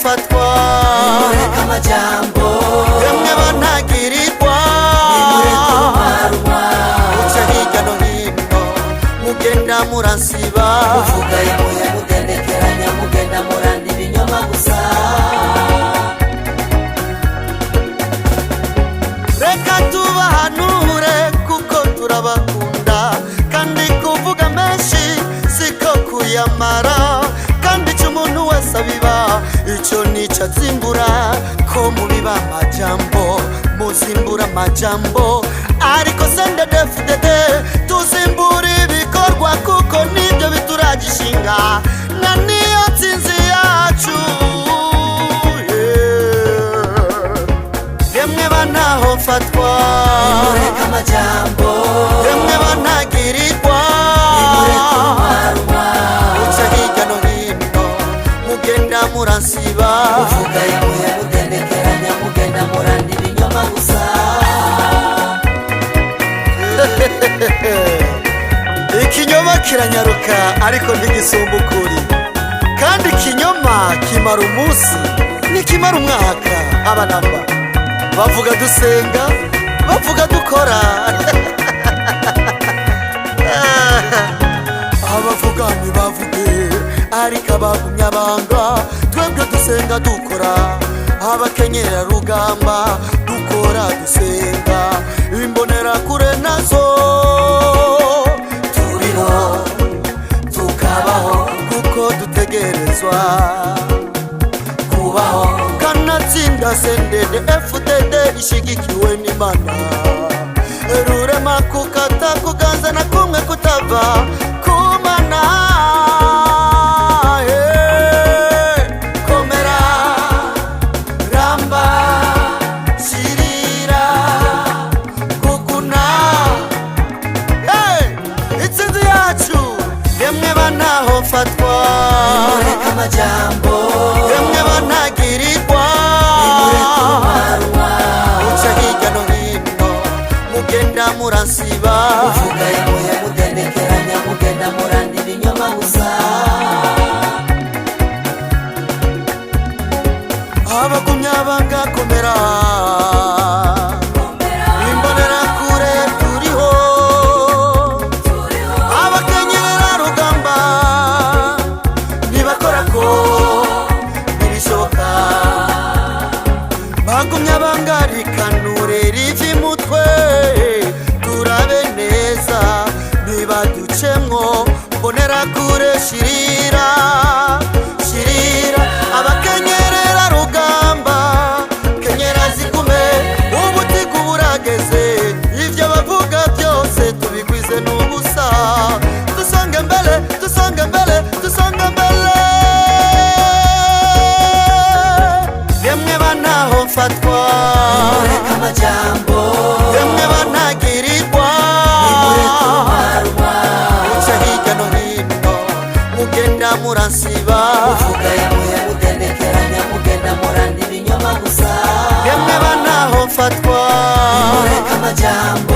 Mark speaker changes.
Speaker 1: mfatwa
Speaker 2: nimureke amajambo
Speaker 1: yemwe bantagirirwa
Speaker 2: nimureke urumarumwa
Speaker 1: uca hirya no hino mugenda muransiba
Speaker 2: muvuga yemuye mugendekeranya mugenda muranda ibinyoma gusa
Speaker 1: reka tubahanure kuko turabakunda kandi kuvuga menshi siko kuyamara kandi icyo umuntu wese abiba icyo nica azimbura ko mubiba amajambo muzimbura amajambo ariko sendedefudede tuzimbura ibikorwa kuko nibyo bituragishinga na niyo nsinzi yacu yemwe bantaho mfatwa
Speaker 2: nimureke amajambo
Speaker 1: yemwe bantagirirwa
Speaker 2: nimureke urumarumwa
Speaker 1: uca hirya no hino mugenda muransiba
Speaker 2: muvuga yemuye mugendekeranya mugenda muranda ibinyoma gusa
Speaker 1: ikinyoma kiranyaruka ariko ntigisumba ukuri kandi ikinyoma kimara umunsi nikimara umwaka abanamba bavuga dusenga bavuga dukora abavuga ntibavuge ariko abagumya banga twebwe dusenga dukora abakenyera rugamba dukora dusenga imbonera kure nazo turiho tukabaho kuko dutegerezwa kubaho kanatsinda sendede FDD ishigikiwe n'Imana rurema kukata kuganza na kumwe kutava kumana komera ramba shirira kukuna itsinzi yacu yemwe bantaho mfatwa
Speaker 2: nimureke amajambo
Speaker 1: yemwe bantagirirwa
Speaker 2: nimureke urumarumwa
Speaker 1: uca hirya no hino mugenda muransiba
Speaker 2: muvuga yemuye mugendekeranya mugenda muranda ibinyoma gusa
Speaker 1: abagumya banga komera imbonera kure turiho abakenyera rugamba ntibakora ko ntibishoboka bagumya bangarikanure rivi mutwe turabe neza ntibaducemwo mbonera kure shirira shirira abakenyerera rugamba kenyera zigume ubutiku burageze ivyo bavuga byose tubigwize n'ubusa dusange mbele dusange mbele dusange mbele yemwe bantaho mfatwa
Speaker 2: nimureke amajambo
Speaker 1: yemwe bantagirirwa
Speaker 2: nimureke urumarumwa
Speaker 1: uca hirya no hino mugenda muransiba
Speaker 2: muvuga yemuye mugendekeranya mugenda muranda ibinyoma gusa
Speaker 1: yemwe bantaho mfatwa
Speaker 2: nimureke amajambo